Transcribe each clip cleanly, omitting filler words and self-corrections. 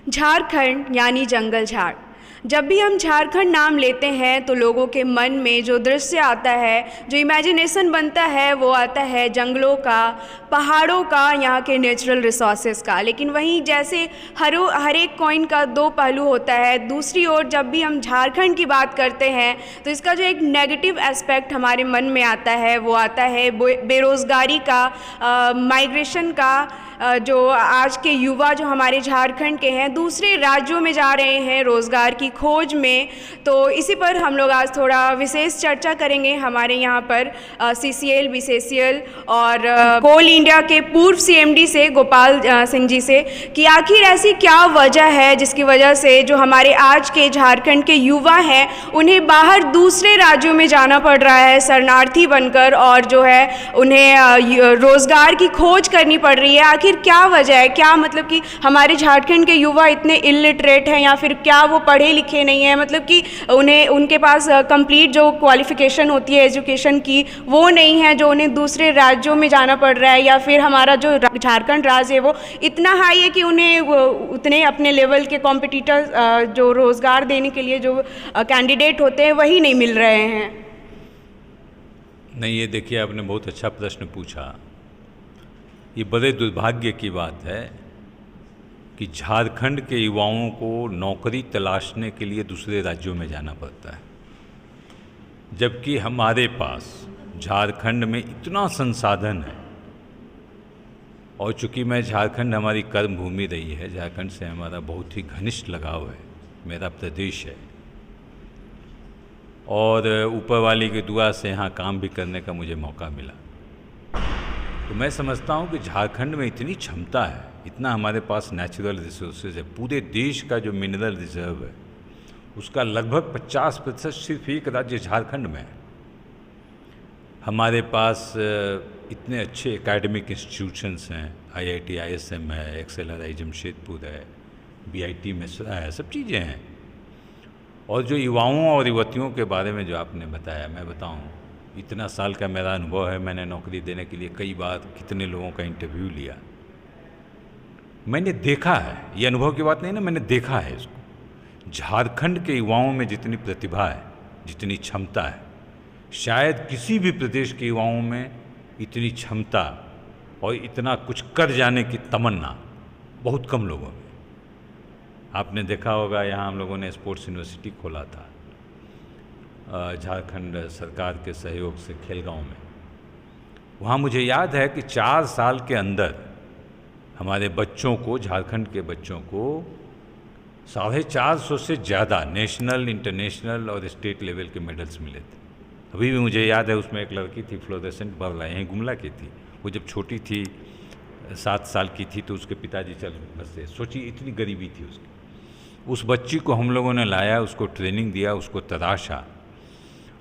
झारखंड यानी जंगल झाड़। जब भी हम झारखंड नाम लेते हैं तो लोगों के मन में जो दृश्य आता है, जो इमेजिनेशन बनता है, वो आता है जंगलों का, पहाड़ों का, यहाँ के नेचुरल रिसोर्सेज का। लेकिन वहीं जैसे हर एक कॉइन का दो पहलू होता है, दूसरी ओर जब भी हम झारखंड की बात करते हैं तो इसका जो एक नेगेटिव एस्पेक्ट हमारे मन में आता है वो आता है बेरोज़गारी का, माइग्रेशन का। जो आज के युवा जो हमारे झारखंड के हैं दूसरे राज्यों में जा रहे हैं रोज़गार की खोज में, तो इसी पर हम लोग आज थोड़ा विशेष चर्चा करेंगे हमारे यहाँ पर CCL, BCCL और कोल इंडिया के पूर्व CMD से गोपाल सिंह जी से, कि आखिर ऐसी क्या वजह है जिसकी वजह से जो हमारे आज के झारखंड के युवा हैं उन्हें बाहर दूसरे राज्यों में जाना पड़ रहा है शरणार्थी बनकर, और जो है उन्हें रोज़गार की खोज करनी पड़ रही है। आखिर क्या वजह है? क्या मतलब कि हमारे झारखंड के युवा इतने इलिटरेट हैं या फिर क्या वो पढ़े लिखे नहीं हैं, मतलब कि उनके पास कंप्लीट जो क्वालिफिकेशन होती है एजुकेशन की वो नहीं है, जो उन्हें दूसरे राज्यों में जाना पड़ रहा है, या फिर हमारा जो झारखंड राज्य है वो इतना हाई है कि उन्हें उतने अपने लेवल के कॉम्पिटिटर जो रोज़गार देने के लिए जो कैंडिडेट होते हैं वही नहीं मिल रहे हैं। नहीं, ये देखिए आपने बहुत अच्छा प्रश्न पूछा। ये बड़े दुर्भाग्य की बात है कि झारखंड के युवाओं को नौकरी तलाशने के लिए दूसरे राज्यों में जाना पड़ता है, जबकि हमारे पास झारखंड में इतना संसाधन है। और चूँकि मैं झारखंड हमारी कर्म भूमि रही है, झारखंड से हमारा बहुत ही घनिष्ठ लगाव है, मेरा प्रदेश है, और ऊपर वाली की दुआ से यहाँ काम भी करने का मुझे मौका मिला। तो मैं समझता हूँ कि झारखंड में इतनी क्षमता है, इतना हमारे पास नेचुरल रिसोर्सेज है। पूरे देश का जो मिनरल रिजर्व है उसका लगभग 50% सिर्फ एक राज्य झारखंड में है। हमारे पास इतने अच्छे एकेडमिक इंस्टीट्यूशंस हैं, IIT ISM है, XLRI जमशेदपुर है, BIT मिश्रा है, सब चीज़ें हैं। और जो युवाओं और युवतियों के बारे में जो आपने बताया, मैं बताऊं, इतना साल का मेरा अनुभव है, मैंने नौकरी देने के लिए कई बार कितने लोगों का इंटरव्यू लिया, मैंने देखा है, ये अनुभव की बात नहीं ना, मैंने देखा है इसको। झारखंड के युवाओं में जितनी प्रतिभा है, जितनी क्षमता है, शायद किसी भी प्रदेश के युवाओं में इतनी क्षमता और इतना कुछ कर जाने की तमन्ना बहुत कम लोगों में। आपने देखा होगा यहाँ हम लोगों ने स्पोर्ट्स यूनिवर्सिटी खोला था झारखंड सरकार के सहयोग से खेलगांव में। वहाँ मुझे याद है कि 4 साल के अंदर हमारे बच्चों को, झारखंड के बच्चों को 450 से ज़्यादा नेशनल, इंटरनेशनल और स्टेट लेवल के मेडल्स मिले थे। अभी भी मुझे याद है, उसमें एक लड़की थी फ्लोरेसेंट बर्ला, यहीं गुमला की थी। वो जब छोटी थी, 7 साल की थी, तो उसके पिताजी चल बसे। सोचिए इतनी गरीबी थी उसकी। उस बच्ची को हम लोगों ने लाया, उसको ट्रेनिंग दिया, उसको तराशा,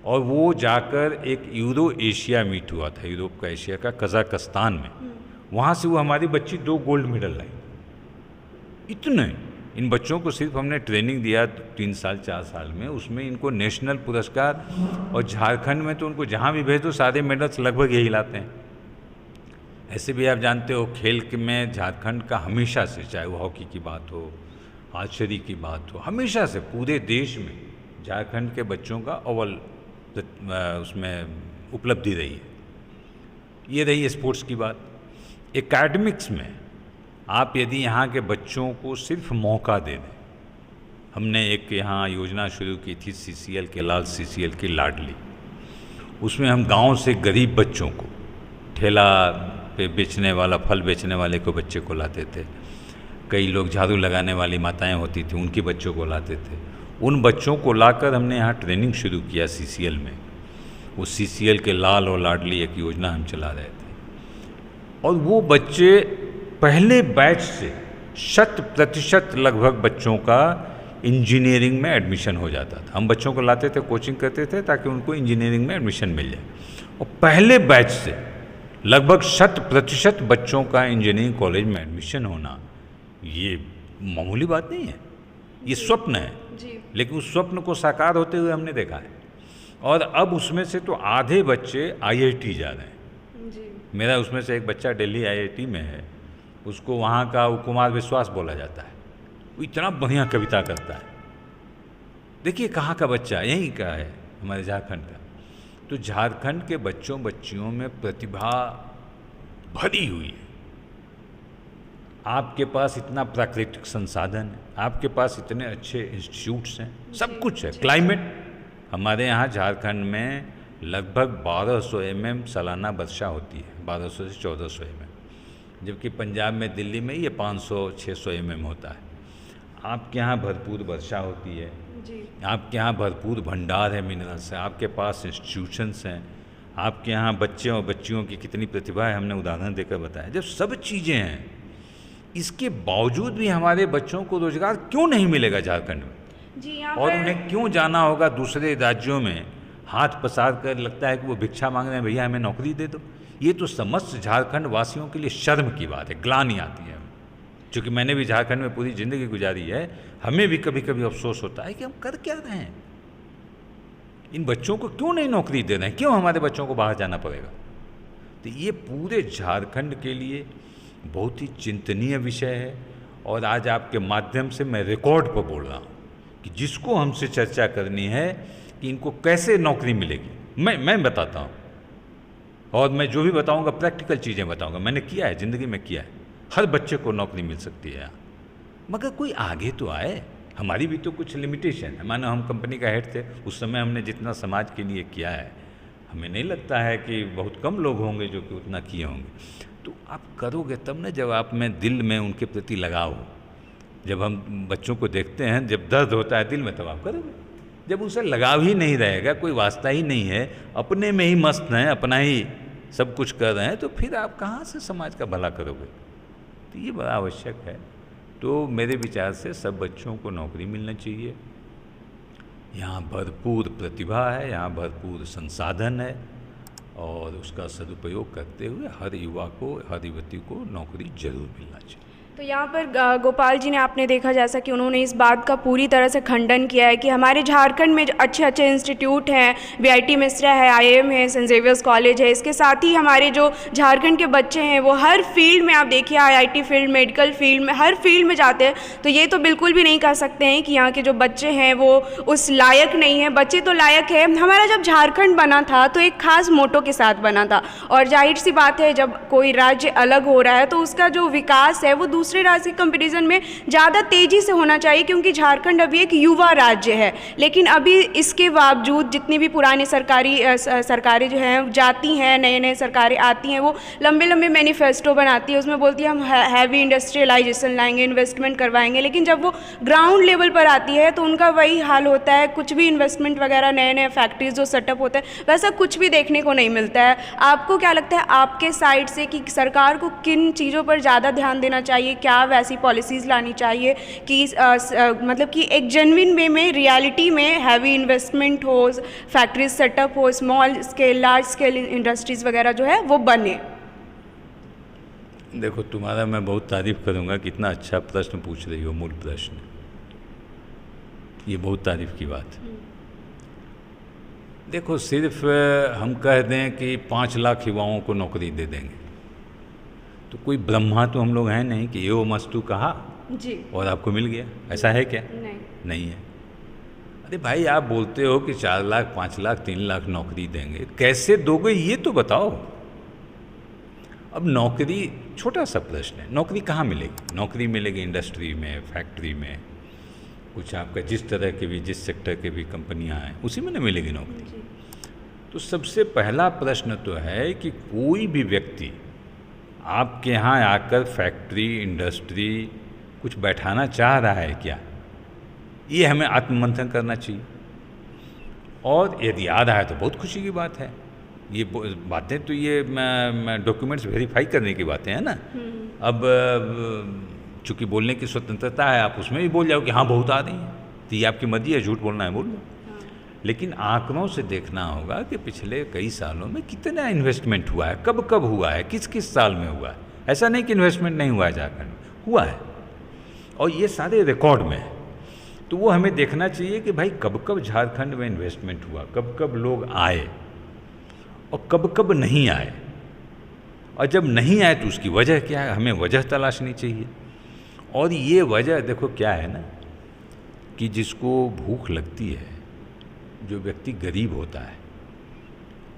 और वो जाकर एक यूरो एशिया मीट हुआ था, यूरोप का, एशिया का, कजाकिस्तान में। वहाँ से वो हमारी बच्ची 2 गोल्ड मेडल लाई। इतने इन बच्चों को सिर्फ हमने ट्रेनिंग दिया 3 साल 4 साल में, उसमें इनको नेशनल पुरस्कार, और झारखंड में तो उनको जहाँ भी भेज दो सारे मेडल्स लगभग यही लाते हैं। ऐसे भी आप जानते हो खेल में झारखंड का हमेशा से, चाहे वो हॉकी की बात हो, आर्चरी की बात हो, हमेशा से पूरे देश में झारखंड के बच्चों का अव्वल उसमें उपलब्धि रही है। ये रही है स्पोर्ट्स की बात। एकेडमिक्स में आप यदि यहाँ के बच्चों को सिर्फ मौका दे दें, हमने एक यहाँ योजना शुरू की थी CCL के लाल, CCL की लाडली। उसमें हम गांव से गरीब बच्चों को, ठेला पे बेचने वाला, फल बेचने वाले को बच्चे को लाते थे, कई लोग झाड़ू लगाने वाली माताएं होती थी, उनके बच्चों को लाते थे। उन बच्चों को लाकर हमने यहाँ ट्रेनिंग शुरू किया CCL में। वो CCL के लाल और लाडली एक योजना हम चला रहे थे, और वो बच्चे पहले बैच से 100% लगभग बच्चों का इंजीनियरिंग में एडमिशन हो जाता था। हम बच्चों को लाते थे, कोचिंग करते थे ताकि उनको इंजीनियरिंग में एडमिशन मिल जाए, और पहले बैच से लगभग 100% बच्चों का इंजीनियरिंग कॉलेज में एडमिशन होना, ये मामूली बात नहीं है, ये स्वप्न है जी। लेकिन उस स्वप्न को साकार होते हुए हमने देखा है, और अब उसमें से तो आधे बच्चे IIT जा रहे हैं जी। मेरा उसमें से एक बच्चा दिल्ली IIT में है, उसको वहाँ का कुमार विश्वास बोला जाता है, वो इतना बढ़िया कविता करता है। देखिए कहाँ का बच्चा, यहीं का है, हमारे झारखंड का। तो झारखंड के बच्चों बच्चियों में प्रतिभा भरी हुई है। आपके पास इतना प्राकृतिक संसाधन है, आपके पास इतने अच्छे इंस्टीट्यूट्स हैं, सब कुछ है। क्लाइमेट, हमारे यहाँ झारखंड में लगभग 1200 mm सालाना वर्षा होती है, 1200 से 1400 mm, जबकि पंजाब में, दिल्ली में ये 500-600 mm होता है। आपके यहाँ भरपूर वर्षा होती है जी। आपके यहाँ भरपूर भंडार है मिनरल्स है, आपके पास इंस्टीट्यूशंस हैं, आपके यहाँ बच्चे और बच्चियों की कितनी प्रतिभा है, हमने उदाहरण देकर बताया। जब सब चीज़ें हैं, इसके बावजूद भी हमारे बच्चों को रोजगार क्यों नहीं मिलेगा झारखंड में? जी, यहाँ और पर उन्हें क्यों जाना होगा दूसरे राज्यों में, हाथ पसार कर, लगता है कि वो भिक्षा मांग रहे हैं, भैया हमें नौकरी दे दो। ये तो समस्त झारखंड वासियों के लिए शर्म की बात है, ग्लानि आती है। क्योंकि मैंने भी झारखंड में पूरी ज़िंदगी गुजारी है, हमें भी कभी कभी अफसोस होता है कि हम कर क्या रहे हैं, इन बच्चों को क्यों नहीं नौकरी दे रहे हैं, क्यों हमारे बच्चों को बाहर जाना पड़ेगा। तो ये पूरे झारखंड के लिए बहुत ही चिंतनीय विषय है। और आज आपके माध्यम से मैं रिकॉर्ड पर बोल रहा हूँ कि जिसको हमसे चर्चा करनी है कि इनको कैसे नौकरी मिलेगी, मैं बताता हूँ। और मैं जो भी बताऊँगा प्रैक्टिकल चीज़ें बताऊँगा, मैंने किया है, ज़िंदगी में किया है। हर बच्चे को नौकरी मिल सकती है यहाँ, मगर कोई आगे तो आए। हमारी भी तो कुछ लिमिटेशन है। मानो हम कंपनी का हेड थे, उस समय हमने जितना समाज के लिए किया है, हमें नहीं लगता है कि बहुत कम लोग होंगे जो कि उतना किए होंगे। तो आप करोगे तब ना, जब आप में दिल में उनके प्रति लगाव। जब हम बच्चों को देखते हैं, जब दर्द होता है दिल में, तब आप करोगे। जब उनसे लगाव ही नहीं रहेगा, कोई वास्ता ही नहीं है, अपने में ही मस्त हैं, अपना ही सब कुछ कर रहे हैं, तो फिर आप कहाँ से समाज का भला करोगे? तो ये बड़ा आवश्यक है। तो मेरे विचार से सब बच्चों को नौकरी मिलना चाहिए। यहाँ भरपूर प्रतिभा है, यहाँ भरपूर संसाधन है, और उसका सदुपयोग करते हुए हर युवा को, हर युवती को नौकरी जरूर मिलना चाहिए। तो यहाँ पर गोपाल जी ने, आपने देखा जैसा कि उन्होंने इस बात का पूरी तरह से खंडन किया है कि हमारे झारखंड में जो अच्छे अच्छे इंस्टीट्यूट हैं, VIT मिश्रा है, IIM है, सेंट जेवियर्स कॉलेज है, इसके साथ ही हमारे जो झारखंड के बच्चे हैं वो हर फील्ड में, आप देखिए IIT फील्ड, मेडिकल फील्ड में, हर फील्ड में जाते हैं। तो ये तो बिल्कुल भी नहीं कह सकते हैं कि यहाँ के जो बच्चे हैं वो उस लायक नहीं हैं। बच्चे तो लायक है। हमारा जब झारखंड बना था तो एक खास मोटो के साथ बना था, और जाहिर सी बात है जब कोई राज्य अलग हो रहा है तो उसका जो विकास है वो दूसरे राज्य के कंपैरिजन में ज़्यादा तेज़ी से होना चाहिए, क्योंकि झारखंड अभी एक युवा राज्य है। लेकिन अभी इसके बावजूद जितनी भी पुरानी सरकारें जो हैं जाती हैं, नए नए सरकारें आती हैं, वो लंबे लंबे मैनिफेस्टो बनाती है, उसमें बोलती है हम हैवी इंडस्ट्रियलाइजेशन लाएंगे, इन्वेस्टमेंट करवाएंगे। लेकिन जब वो ग्राउंड लेवल पर आती है तो उनका वही हाल होता है, कुछ भी इन्वेस्टमेंट वगैरह, नए नए फैक्ट्रीज जो सेटअप होता है, वैसा कुछ भी देखने को नहीं मिलता है। आपको क्या लगता है आपके साइड से कि सरकार को किन चीज़ों पर ज़्यादा ध्यान देना चाहिए, क्या वैसी पॉलिसीज़ लानी चाहिए कि मतलब कि एक जेन्युइन वे में, रियलिटी में हैवी इन्वेस्टमेंट हो, फैक्ट्रीज सेटअप हो, small scale, large scale industries वगैरह जो है वो बने? देखो, तुम्हारा मैं बहुत तारीफ़ करूँगा, कितना अच्छा प्रश्न पूछ रही हो, मूल प्रश्न, ये बहुत तारीफ़ की बात है। देखो, सिर्फ हम कह दें कि 5 लाख युवाओं को नौकरी दे देंगे, तो कोई ब्रह्मा तो हम लोग हैं नहीं कि यो मस्तु कहा जी और आपको मिल गया। ऐसा है क्या? नहीं है। अरे भाई, आप बोलते हो कि 4 लाख, 5 लाख, 3 लाख नौकरी देंगे, कैसे दोगे ये तो बताओ। अब नौकरी, छोटा सा प्रश्न है, नौकरी कहाँ मिलेगी? नौकरी मिलेगी इंडस्ट्री में, फैक्ट्री में, कुछ आपका जिस तरह के भी, जिस सेक्टर के भी कंपनियां हैं, उसी में न मिलेगी नौकरी। तो सबसे पहला प्रश्न तो है कि कोई भी व्यक्ति आपके यहाँ आकर फैक्ट्री, इंडस्ट्री कुछ बैठाना चाह रहा है क्या? ये हमें आत्ममंथन करना चाहिए। और यदि आ रहा है तो बहुत खुशी की बात है। ये बातें तो ये डॉक्यूमेंट्स वेरीफाई करने की बातें हैं ना। अब चूँकि बोलने की स्वतंत्रता है, आप उसमें भी बोल जाओ कि हाँ बहुत आ रही हैं, तो ये आपकी मर्जी है, झूठ बोलना है बोल लो। लेकिन आंकड़ों से देखना होगा कि पिछले कई सालों में कितना इन्वेस्टमेंट हुआ है, कब कब हुआ है, किस किस साल में हुआ है। ऐसा नहीं कि इन्वेस्टमेंट नहीं हुआ है, झारखंड में हुआ है, और ये सारे रिकॉर्ड में है। तो वो हमें देखना चाहिए कि भाई कब कब झारखंड में इन्वेस्टमेंट हुआ, कब कब लोग आए और कब कब नहीं आए, और जब नहीं आए तो उसकी वजह क्या है, हमें वजह तलाशनी चाहिए। और ये वजह देखो क्या है ना, कि जिसको भूख लगती है, जो व्यक्ति गरीब होता है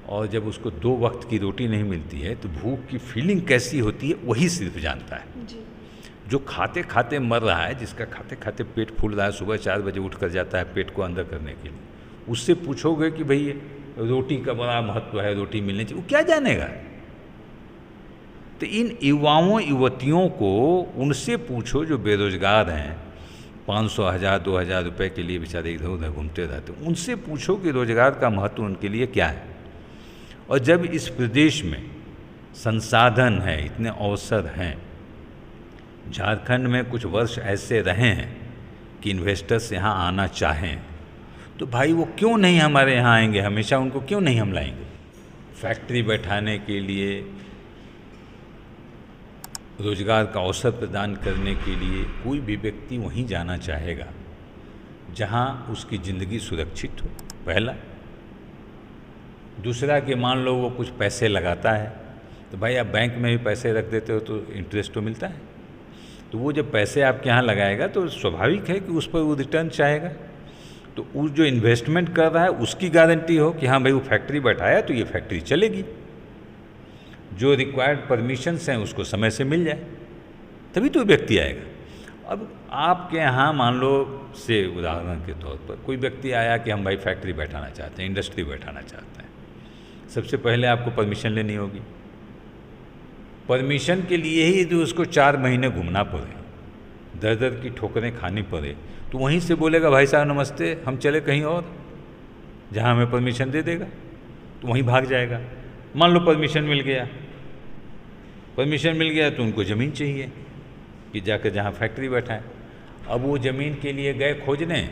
और जब उसको 2 वक्त की रोटी नहीं मिलती है तो भूख की फीलिंग कैसी होती है वही सिर्फ जानता है। जी। जो खाते खाते मर रहा है, जिसका खाते खाते पेट फूल रहा है, सुबह 4 बजे उठ कर जाता है पेट को अंदर करने के लिए, उससे पूछोगे कि भाई रोटी का बड़ा महत्व है, रोटी मिलनी चाहिए, वो क्या जानेगा। तो इन युवाओं युवतियों को उनसे पूछो जो बेरोजगार हैं, 500, 1000, 2000 रुपये के लिए बेचारे इधर उधर घूमते रहते, उनसे पूछो कि रोजगार का महत्व उनके लिए क्या है। और जब इस प्रदेश में संसाधन है, इतने अवसर हैं, झारखंड में कुछ वर्ष ऐसे रहे हैं कि इन्वेस्टर्स यहाँ आना चाहें, तो भाई वो क्यों नहीं हमारे यहाँ आएंगे, हमेशा उनको क्यों नहीं हम लाएंगे। फैक्ट्री बैठाने के लिए, रोजगार का अवसर प्रदान करने के लिए कोई भी व्यक्ति वहीं जाना चाहेगा जहाँ उसकी ज़िंदगी सुरक्षित हो, पहला। दूसरा कि मान लो वो कुछ पैसे लगाता है, तो भाई आप बैंक में भी पैसे रख देते हो तो इंटरेस्ट तो मिलता है, तो वो जब पैसे आपके यहाँ लगाएगा तो स्वाभाविक है कि उस पर वो रिटर्न चाहेगा। तो उस जो इन्वेस्टमेंट कर रहा है उसकी गारंटी हो कि हाँ भाई वो फैक्ट्री बैठाया तो ये फैक्ट्री चलेगी, जो रिक्वायर्ड परमिशंस हैं उसको समय से मिल जाए, तभी तो व्यक्ति आएगा। अब आपके यहाँ मान लो से उदाहरण के तौर पर कोई व्यक्ति आया कि हम भाई फैक्ट्री बैठाना चाहते हैं, इंडस्ट्री बैठाना चाहते हैं, सबसे पहले आपको परमिशन लेनी होगी। परमिशन के लिए ही जो उसको 4 महीने घूमना पड़े, दर दर की ठोकरें खानी पड़े, तो वहीं से बोलेगा भाई साहब नमस्ते, हम चले कहीं और जहाँ हमें परमिशन दे देगा, तो वहीं भाग जाएगा। मान लो परमिशन मिल गया, परमिशन मिल गया तो उनको ज़मीन चाहिए कि जाकर जहाँ फैक्ट्री बैठाएं। अब वो ज़मीन के लिए गए खोजने,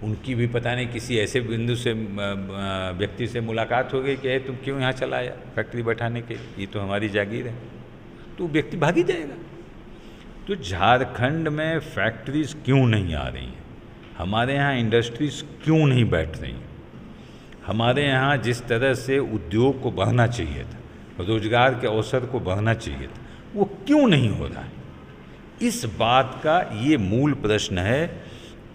उनकी भी पता नहीं किसी ऐसे बिंदु से व्यक्ति से मुलाकात हो गई कि तुम क्यों यहाँ चला आया फैक्ट्री बैठाने के लिए, ये तो हमारी जागीर है, तो व्यक्ति भाग ही जाएगा। तो झारखंड में फैक्ट्रीज क्यों नहीं आ रही हैं, हमारे यहाँ इंडस्ट्रीज क्यों नहीं बैठ रही हैं, हमारे यहाँ जिस तरह से उद्योग को बढ़ना चाहिए था, रोजगार के अवसर को बढ़ना चाहिए था, वो क्यों नहीं हो रहा है। इस बात का ये मूल प्रश्न है,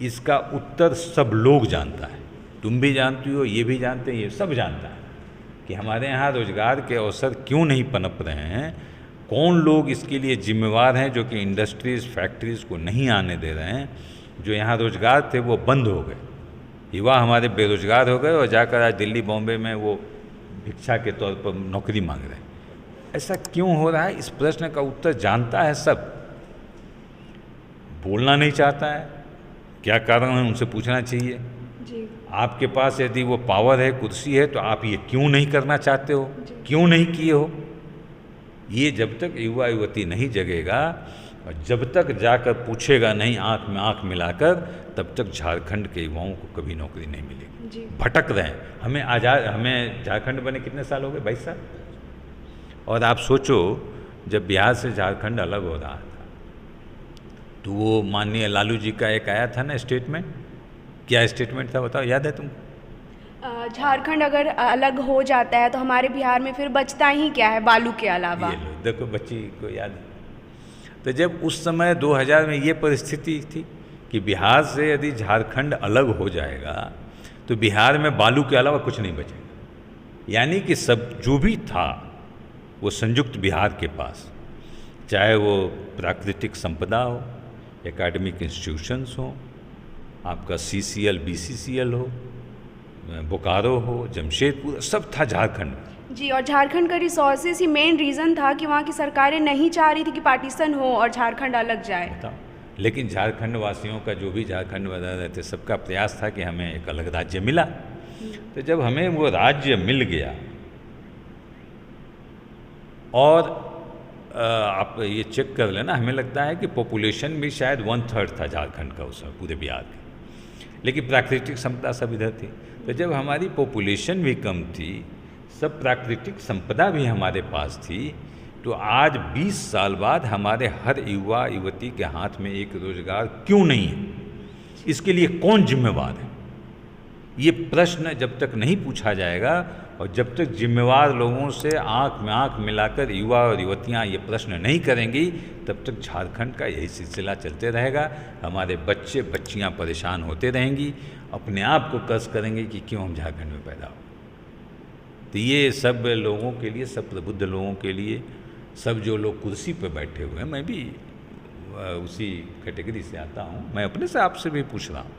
इसका उत्तर सब लोग जानता है, तुम भी जानती हो, ये भी जानते हैं, ये सब जानता है कि हमारे यहाँ रोजगार के अवसर क्यों नहीं पनप रहे हैं, कौन लोग इसके लिए जिम्मेवार हैं जो कि इंडस्ट्रीज़ फैक्ट्रीज़ को नहीं आने दे रहे हैं। जो यहाँ रोजगार थे वो बंद हो गए, युवा हमारे बेरोजगार हो गए और जाकर आज दिल्ली बॉम्बे में वो भिक्षा के तौर पर नौकरी मांग रहे हैं। ऐसा क्यों हो रहा है, इस प्रश्न का उत्तर जानता है सब, बोलना नहीं चाहता है, क्या कारण है उनसे पूछना चाहिए। जी। आपके पास यदि वो पावर है, कुर्सी है, तो आप ये क्यों नहीं करना चाहते हो, क्यों नहीं किए हो। ये जब तक युवा युवती नहीं जगेगा और जब तक जाकर पूछेगा नहीं आंख में आंख मिलाकर, तब तक झारखंड के युवाओं को कभी नौकरी नहीं मिलेगी। भटक रहे हैं। हमें झारखंड बने कितने साल हो गए, 22 साल। और आप सोचो जब बिहार से झारखंड अलग हो रहा था तो वो माननीय लालू जी का एक आया था ना स्टेटमेंट, क्या स्टेटमेंट था बताओ, याद है तुमको? झारखंड अगर अलग हो जाता है तो हमारे बिहार में फिर बचता ही क्या है बालू के अलावा। ये लो देखो, बच्ची को याद है। तो जब उस समय 2000 में ये परिस्थिति थी कि बिहार से यदि झारखंड अलग हो जाएगा तो बिहार में बालू के अलावा कुछ नहीं बचेगा। यानी कि सब जो भी था वो संयुक्त बिहार के पास, चाहे वो प्राकृतिक संपदा हो, एकेडमिक इंस्टीट्यूशंस हो, आपका CCL BCCL हो, बोकारो हो, जमशेदपुर, सब था झारखंड में। जी, और झारखंड का रिसोर्सेज ही मेन रीज़न था कि वहाँ की सरकारें नहीं चाह रही थी कि पार्टीशन हो और झारखंड अलग जाए। बताओ, लेकिन झारखंड वासियों का, जो भी झारखंड में रह रहे थे, सबका प्रयास था कि हमें एक अलग राज्य मिला। तो जब हमें वो राज्य मिल गया और आप ये चेक कर लेना, हमें लगता है कि पॉपुलेशन भी शायद 1/3 था झारखंड का उस समय पूरे बिहार के, लेकिन प्राकृतिक संपदा सब इधर थी। तो जब हमारी पॉपुलेशन भी कम थी, सब प्राकृतिक संपदा भी हमारे पास थी, तो आज 20 साल बाद हमारे हर युवा युवती के हाथ में एक रोजगार क्यों नहीं है, इसके लिए कौन जिम्मेवार है? ये प्रश्न जब तक नहीं पूछा जाएगा और जब तक जिम्मेवार लोगों से आंख में आंख मिलाकर युवा और युवतियां ये प्रश्न नहीं करेंगी, तब तक झारखंड का यही सिलसिला चलते रहेगा। हमारे बच्चे बच्चियां परेशान होते रहेंगी, अपने आप को कर्ज करेंगे कि क्यों हम झारखंड में पैदा हो। तो ये सब लोगों के लिए, सब प्रबुद्ध लोगों के लिए, सब जो लोग कुर्सी पर बैठे हुए हैं, मैं भी उसी कैटेगरी से आता हूँ, मैं अपने से आपसे भी पूछ रहा हूँ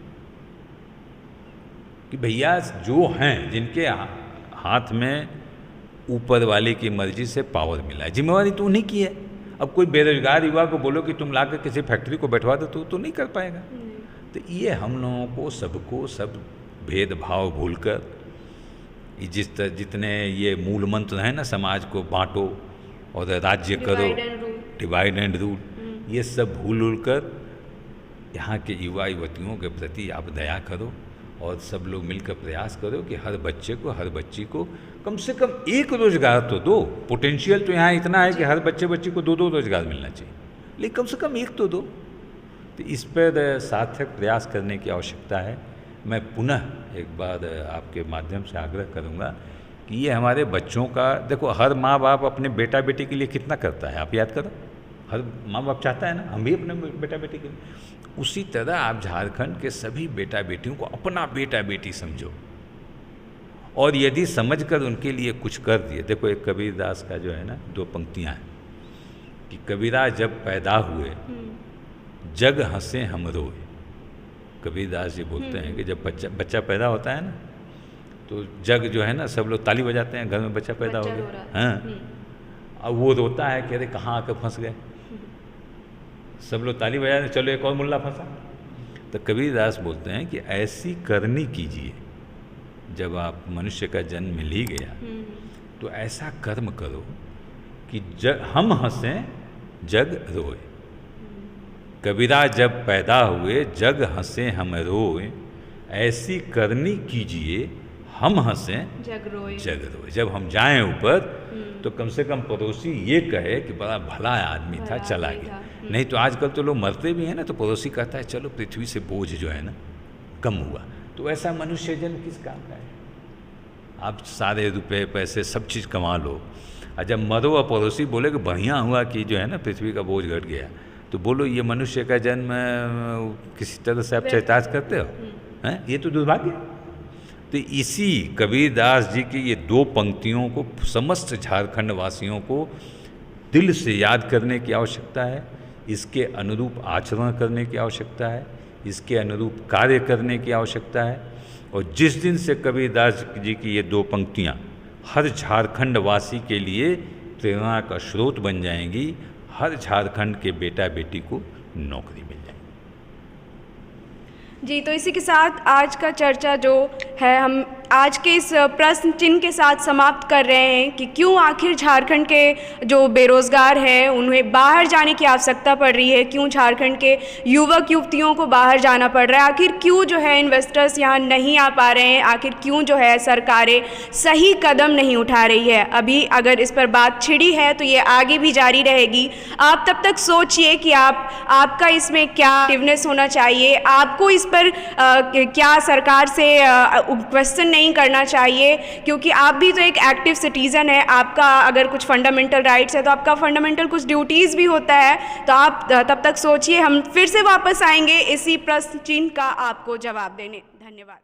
कि भैया जो हैं, जिनके हाथ में ऊपर वाले की मर्जी से पावर मिला है, जिम्मेवारी तो उन्हीं की है। अब कोई बेरोजगार युवा को बोलो कि तुम लाकर किसी फैक्ट्री को बैठवा दो तो नहीं कर पाएगा। तो ये हम लोगों को सबको सब भेदभाव भूलकर जितने ये मूल मंत्र हैं ना, समाज को बांटो और राज्य करो, डिवाइड एंड रूल, ये सब भूल कर यहाँ के युवा युवतियों के प्रति आप दया करो और सब लोग मिलकर प्रयास करो कि हर बच्चे को, हर बच्ची को कम से कम एक रोजगार तो दो। पोटेंशियल तो यहाँ इतना है कि हर बच्चे बच्ची को 2-2 रोजगार मिलना चाहिए, लेकिन कम से कम एक तो दो। तो इस पर सार्थक प्रयास करने की आवश्यकता है। मैं पुनः एक बार आपके माध्यम से आग्रह करूँगा कि ये हमारे बच्चों का, देखो हर माँ बाप अपने बेटा बेटी के लिए कितना करता है, आप याद करो। हर माँ बाप चाहता है ना, हम भी अपने बेटा बेटी के लिए। उसी तरह आप झारखंड के सभी बेटा बेटियों को अपना बेटा बेटी समझो, और यदि समझकर उनके लिए कुछ कर दिए। देखो एक कबीरदास का जो है ना 2 पंक्तियाँ हैं कि कबीरा जब पैदा हुए जग हंसे हम रोए। कबीरदास जी बोलते हैं कि जब बच्चा पैदा होता है ना, तो जग जो है ना, सब लोग ताली बजाते हैं, घर में बच्चा पैदा हो गया, हाँ, अब वो रोता है कि अरे कहाँ आकर फंस गए। सब लोग ताली बजाते, चलो एक और मुल्ला फंसा। तो कबीरदास बोलते हैं कि ऐसी करनी कीजिए, जब आप मनुष्य का जन्म मिल ही गया तो ऐसा कर्म करो कि हम हंसें जग रोए। कबीरा जब पैदा हुए जग हंसे हम रोए, ऐसी करनी कीजिए हम हंसें जग रोए। जब हम जाएं ऊपर तो कम से कम पड़ोसी ये कहे कि बड़ा भला आदमी था, चला गया। नहीं तो आजकल तो लोग मरते भी हैं ना, तो पड़ोसी कहता है चलो पृथ्वी से बोझ जो है ना कम हुआ। तो ऐसा मनुष्य जन्म किस काम का है? आप सारे रुपए पैसे सब चीज़ कमा लो, और जब मरो और पड़ोसी बोले कि बढ़िया हुआ कि जो है ना पृथ्वी का बोझ घट गया, तो बोलो ये मनुष्य का जन्म किसी तरह से आप चरितार्थ करते हो हैं? ये तो दुर्भाग्य। तो इसी कबीरदास जी की ये 2 पंक्तियों को समस्त झारखंड वासियों को दिल से याद करने की आवश्यकता है, इसके अनुरूप आचरण करने की आवश्यकता है, इसके अनुरूप कार्य करने की आवश्यकता है। और जिस दिन से कबीरदास जी की ये 2 पंक्तियाँ हर झारखंड वासी के लिए प्रेरणा का स्रोत बन जाएंगी, हर झारखंड के बेटा बेटी को नौकरी मिल जाएगी। जी, तो इसी के साथ आज का चर्चा जो है हम आज के इस प्रश्न चिन्ह के साथ समाप्त कर रहे हैं कि क्यों आखिर झारखंड के जो बेरोज़गार हैं उन्हें बाहर जाने की आवश्यकता पड़ रही है, क्यों झारखंड के युवक युवतियों को बाहर जाना पड़ रहा है, आखिर क्यों जो है इन्वेस्टर्स यहाँ नहीं आ पा रहे हैं, आखिर क्यों जो है सरकारें सही कदम नहीं उठा रही है। अभी अगर इस पर बात छिड़ी है तो ये आगे भी जारी रहेगी। आप तब तक सोचिए कि आपका इसमें क्या एक्टिवनेस होना चाहिए, आपको इस पर क्या सरकार से क्वेश्चन नहीं करना चाहिए, क्योंकि आप भी तो एक एक्टिव सिटीज़न है। आपका अगर कुछ फंडामेंटल राइट्स है तो आपका फंडामेंटल कुछ ड्यूटीज़ भी होता है। तो आप तब तक सोचिए, हम फिर से वापस आएंगे इसी प्रश्न चिन्ह का आपको जवाब देने। धन्यवाद।